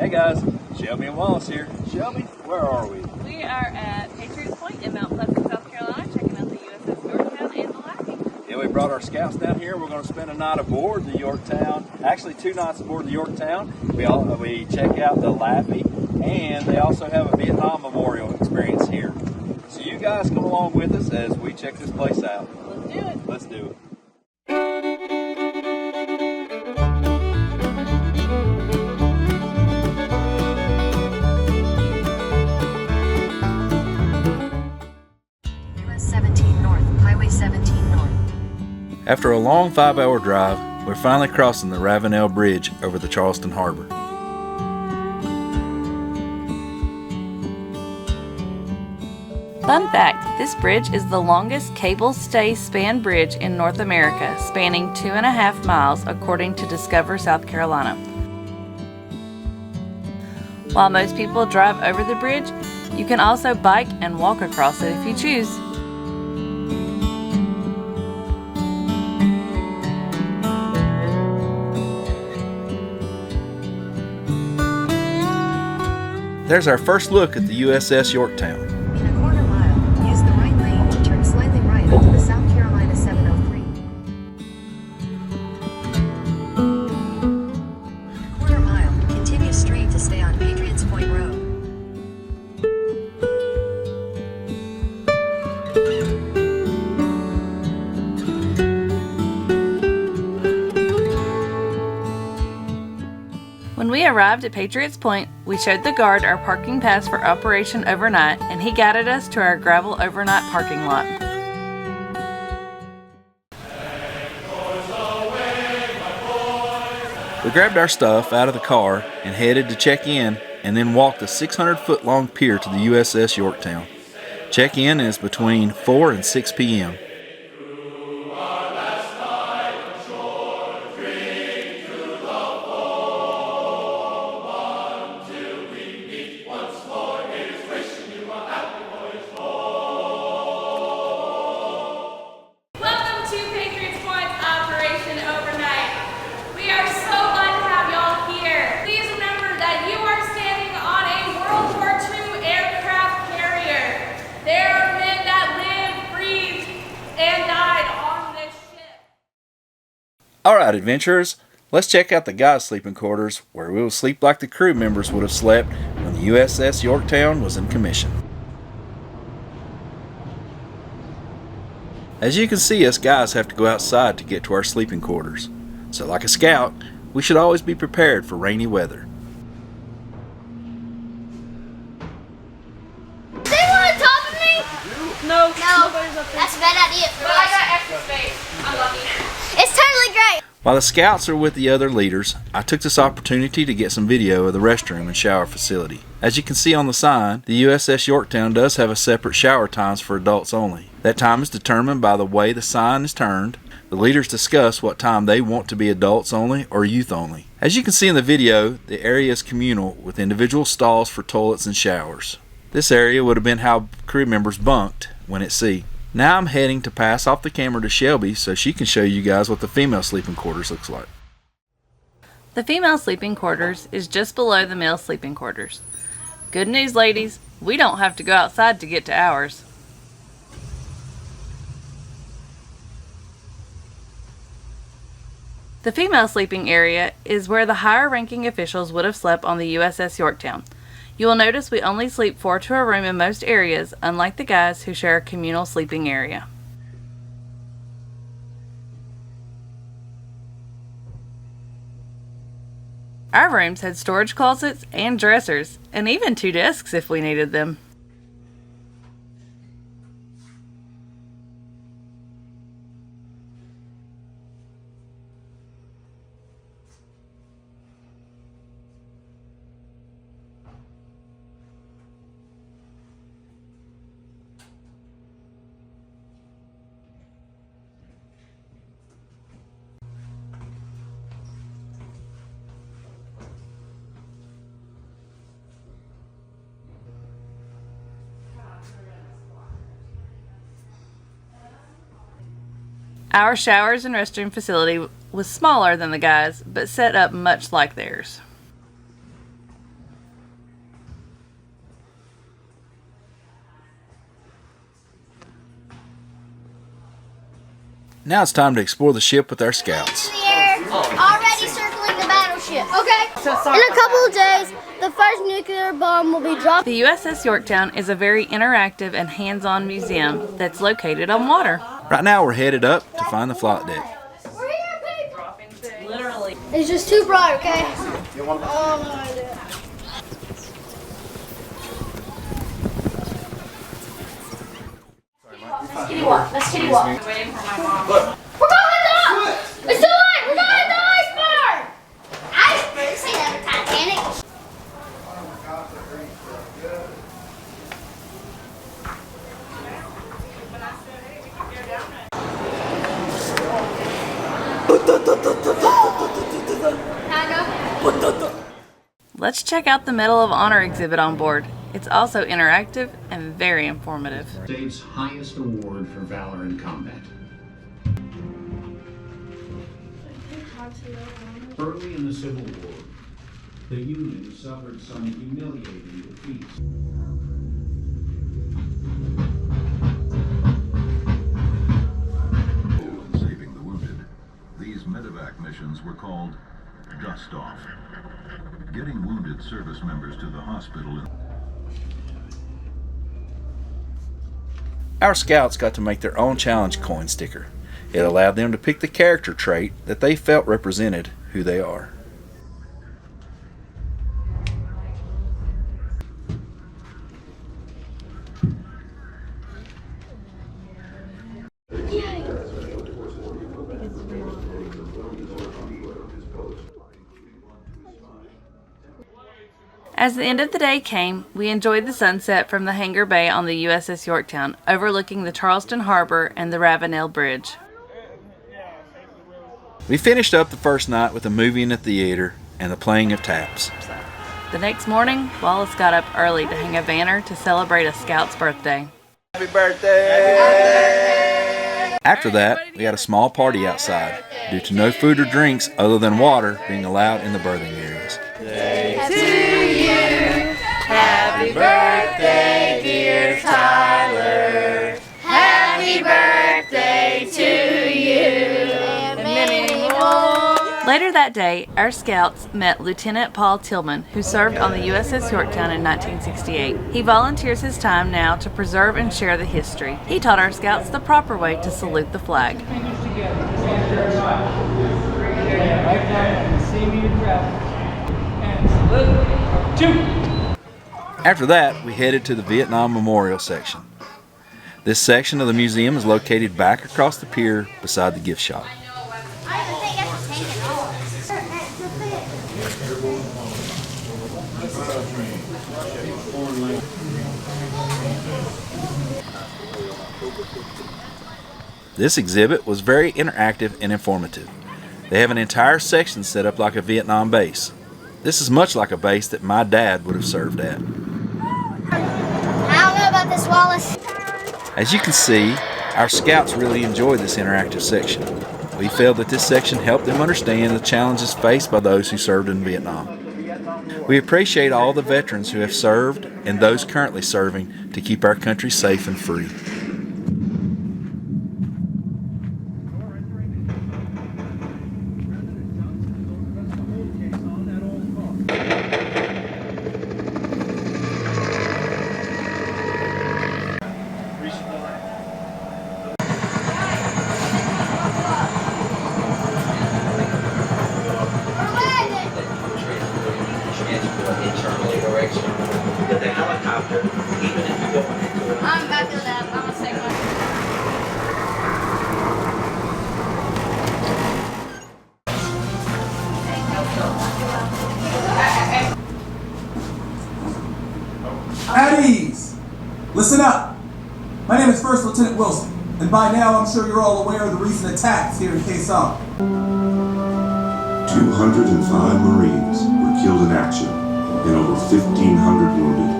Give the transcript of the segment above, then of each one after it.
Hey guys, Shelby and Wallace here. Shelby, where are we? We are at Patriots Point in Mount Pleasant, South Carolina, checking out the USS Yorktown and the Laffy. Yeah, we brought our scouts down here. We're going to spend a night aboard the Yorktown. Actually, 2 nights aboard the Yorktown. We check out the Laffy, and they also have a Vietnam memorial experience here. So you guys come along with us as we check this place out. Let's do it. Let's do it. US 17 North, Highway 17 North. After a long 5-hour drive, we're finally crossing the Ravenelbridge over the Charleston Harbor. Fun fact, this bridge is the longest cable stay span bridge in North America, spanning 2.5 miles according to Discover, South Carolina. While most people drive over the bridge, you can also bike and walk across it if you choose. There's our first look at the USS Yorktown. In a quarter mile, use the right lane to turn slightly right onto the South Carolina 703. In a quarter mile, continue straight to stay on Patriots Point Road. When we arrived at Patriots Point, we showed the guard our parking pass for Operation Overnight, and he guided us to our gravel overnight parking lot. We grabbed our stuff out of the car and headed to check in, and then walked the 600-foot long pier to the USS Yorktown. Check-in is between 4 and 6 p.m. Welcome to Patriots Point's Operation Overnight. We are so glad to have y'all here. Please remember that you are standing on a World War II aircraft carrier. There are men that lived, breathed, and died on this ship. Alright, adventurers, let's check out the guys' sleeping quarters, where we will sleep like the crew members would have slept when the USS Yorktown was in commission. As you can see, us guys have to go outside to get to our sleeping quarters. So like a scout, we should always be prepared for rainy weather. Is anyone on top of me? No, That's a bad idea for us. I got extra space. I'm lucky. It's totally great. While the scouts are with the other leaders, I took this opportunity to get some video of the restroom and shower facility. As you can see on the sign, the USS Yorktown does have a separate shower times for adults only. That time is determined by the way the sign is turned. The leaders discuss what time they want to be adults only or youth only. As you can see in the video, the area is communal with individual stalls for toilets and showers. This area would have been how crew members bunked when at sea. Now I'm heading to pass off the camera to Shelby so she can show you guys what the female sleeping quarters looks like. The female sleeping quarters is just below the male sleeping quarters. Good news, ladies, we don't have to go outside to get to ours. The female sleeping area is where the higher ranking officials would have slept on the USS Yorktown. You will notice we only sleep 4 to a room in most areas, unlike the guys who share a communal sleeping area. Our rooms had storage closets and dressers, and even 2 desks if we needed them. Our showers and restroom facility was smaller than the guys, but set up much like theirs. Now it's time to explore the ship with our scouts. Already circling the battleship. Okay. In a couple of days, the first nuclear bomb will be dropped. The USS Yorktown is a very interactive and hands-on museum that's located on water. Right now we're headed up to find the flight deck. We're here, babe. Literally. It's just too bright, okay? Oh my God. Let's kitty walk. Let's kitty walk. Waiting for my mom. We're going up! It's too late! We're going to the iceberg! Iceberg? Say that for Titanic. Let's check out the Medal of Honor exhibit on board. It's also interactive and very informative. State's highest award for valor in combat. Early in the Civil War, the Union suffered some humiliating defeats. In saving the wounded, these medevac missions were called dust-off. Getting wounded service members to the hospital. Our scouts got to make their own challenge coin sticker. It allowed them to pick the character trait that they felt represented who they are. As the end of the day came, we enjoyed the sunset from the hangar bay on the USS Yorktown, overlooking the Charleston Harbor and the Ravenelbridge. We finished up the first night with a movie in the theater and the playing of taps. The next morning, Wallace got up early to hang a banner to celebrate a scout's birthday. Happy birthday! After that, we had a small party outside, due to no food or drinks other than water being allowed in the berthing areas. Happy birthday, dear Tyler. Happy birthday to you. And many more. Later that day, our scouts met Lieutenant Paul Tillman, who served on the USS Yorktown in 1968. He volunteers his time now to preserve and share the history. He taught our scouts the proper way to salute the flag. After that, we headed to the Vietnam Memorial section. This section of the museum is located back across the pier beside the gift shop. This exhibit was very interactive and informative. They have an entire section set up like a Vietnam base. This is much like a base that my dad would have served at. I don't know about this, Wallace. As you can see, our scouts really enjoyed this interactive section. We felt that this section helped them understand the challenges faced by those who served in Vietnam. We appreciate all the veterans who have served and those currently serving to keep our country safe and free. I'm back to that. I'm a second one. At ease! Listen up! My name is First Lieutenant Wilson, and by now I'm sure you're all aware of the recent attacks here in Quezon. 205 Marines were killed in action and over 1,500 wounded.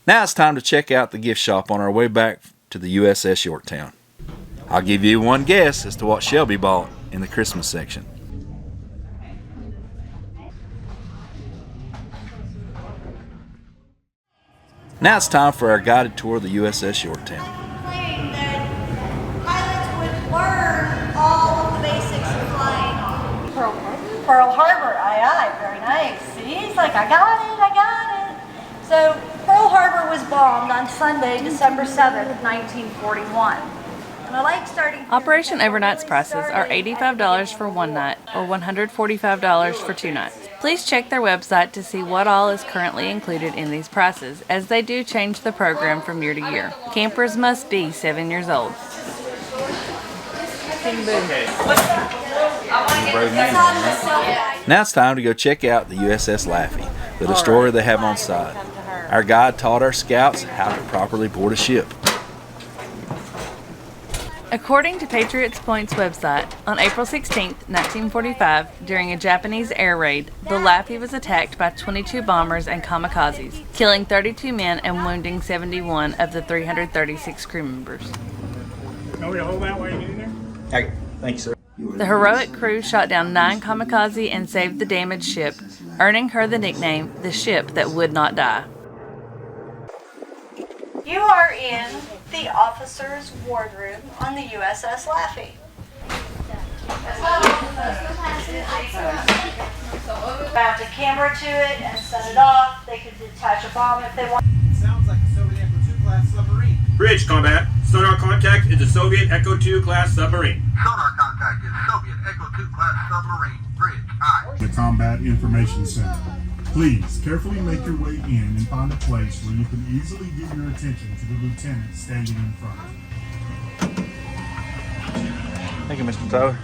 Now it's time to check out the gift shop on our way back to the USS Yorktown. I'll give you one guess as to what Shelby bought in the Christmas section. Now it's time for our guided tour of the USS Yorktown. Claimed that pilots would learn all of the basics of flying. Pearl Harbor, aye aye, very nice. See, he's like, I got it. So Pearl Harbor was bombed on Sunday, December 7th, 1941. And I like starting. Operation Overnight's prices are $85 for one night or $145 for 2 nights. Please check their website to see what all is currently included in these prices, as they do change the program from year to year. Campers must be 7 years old. Now it's time to go check out the USS Laffy, the destroyer they have on site. Our guide taught our scouts how to properly board a ship. According to Patriots Point's website, on April 16, 1945, during a Japanese air raid, the Laffy was attacked by 22 bombers and kamikazes, killing 32 men and wounding 71 of the 336 crew members. Want me to hold that while you get in there? Okay, thank you, sir. The heroic crew shot down 9 kamikaze and saved the damaged ship, earning her the nickname, the ship that would not die. You are in the officer's wardroom on the USS Laffy. Mount a camera to it and set it off. They could detach a bomb if they want. Sounds like a Soviet Echo 2 class submarine. Bridge combat. Sonar contact is a Soviet Echo 2 class submarine. Sonar contact is Soviet Echo 2 class submarine. Bridge, aye. The Combat Information Center. Please carefully make your way in and find a place where you can easily give your attention to the lieutenant standing in front. Thank you, Mr. Tyler.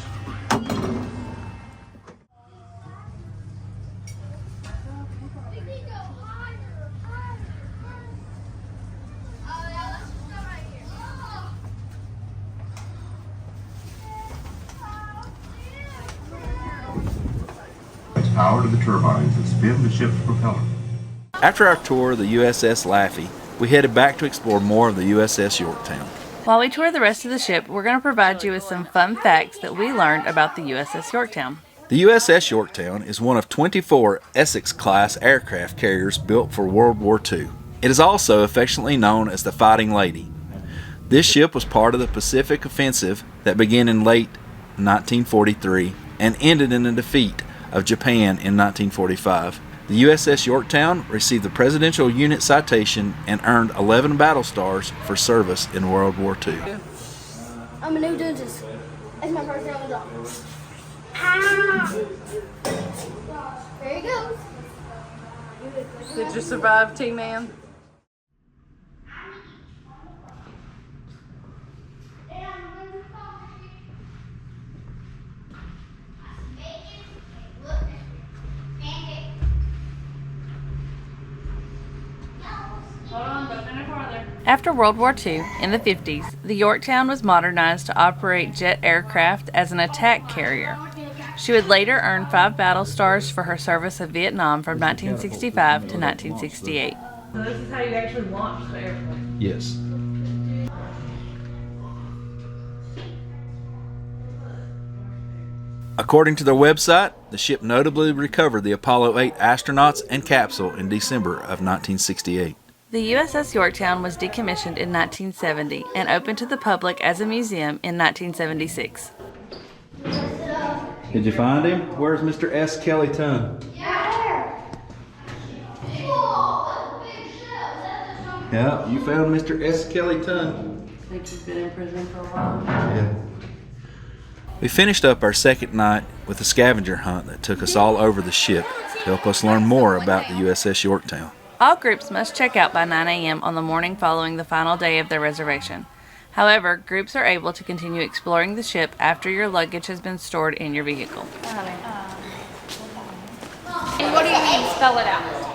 Power to the turbines that spin the ship's propeller. After our tour of the USS Laffy, we headed back to explore more of the USS Yorktown. While we tour the rest of the ship, we're going to provide you with some fun facts that we learned about the USS Yorktown. The USS Yorktown is one of 24 Essex-class aircraft carriers built for World War II. It is also affectionately known as the Fighting Lady. This ship was part of the Pacific Offensive that began in late 1943 and ended in a defeat of Japan in 1945. The USS Yorktown received the Presidential Unit Citation and earned 11 battle stars for service in World War II. I'm a new dentist. That's my first day on the job. There you go. Did you survive, T-Man? After World War II, in the 50s, the Yorktown was modernized to operate jet aircraft as an attack carrier. She would later earn 5 battle stars for her service of Vietnam from 1965 to 1968. So this is how you actually launch the airplane? Yes. According to their website, the ship notably recovered the Apollo 8 astronauts and capsule in December of 1968. The USS Yorktown was decommissioned in 1970 and opened to the public as a museum in 1976. Did you find him? Where's Mr. S. Kelly Tunn? Yeah, you found Mr. S. Kelly Tunn. I think he's been in prison for a while. Yeah. We finished up our second night with a scavenger hunt that took us all over the ship to help us learn more about the USS Yorktown. All groups must check out by 9 a.m. on the morning following the final day of their reservation. However, groups are able to continue exploring the ship after your luggage has been stored in your vehicle. And what do you mean? Spell it out.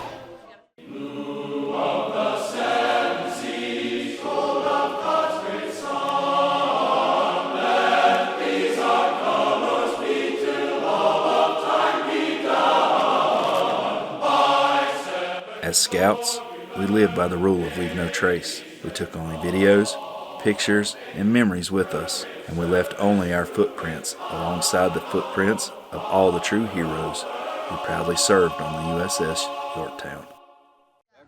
As scouts, We lived by the rule of leave no trace. We took only videos, pictures, and memories with us, and we left only our footprints alongside the footprints of all the true heroes who proudly served on the USS Yorktown.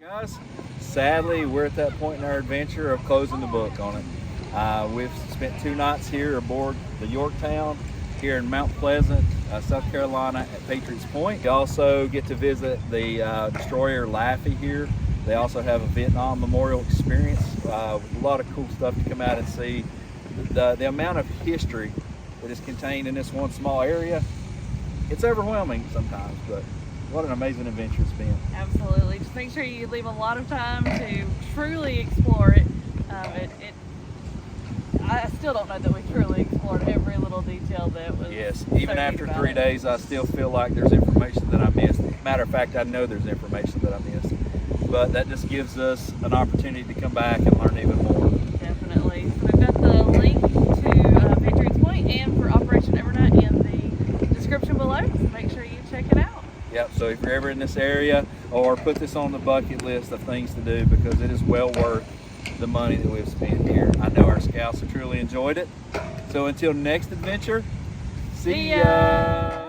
Now guys, sadly we're at that point in our adventure of closing the book on it. We've spent 2 nights here aboard the Yorktown here in Mount Pleasant, South Carolina at Patriots Point. You also get to visit the destroyer Laffy here. They also have a Vietnam memorial experience. A lot of cool stuff to come out and see. The amount of history that is contained in this one small area, it's overwhelming sometimes, but what an amazing adventure it's been. Absolutely. Just make sure you leave a lot of time to truly explore it. I still don't know that we truly explored every little detail that was. Yes, even after 3 days, I still feel like there's information that I missed. Matter of fact, I know there's information that I missed. But that just gives us an opportunity to come back and learn even more. Definitely. So we've got the link to Patriots Point and for Operation Overnight in the description below. So make sure you check it out. Yep, so if you're ever in this area, or put this on the bucket list of things to do, because it is well worth the money that we've spent here. I know our scouts have truly enjoyed it. So until next adventure, see ya!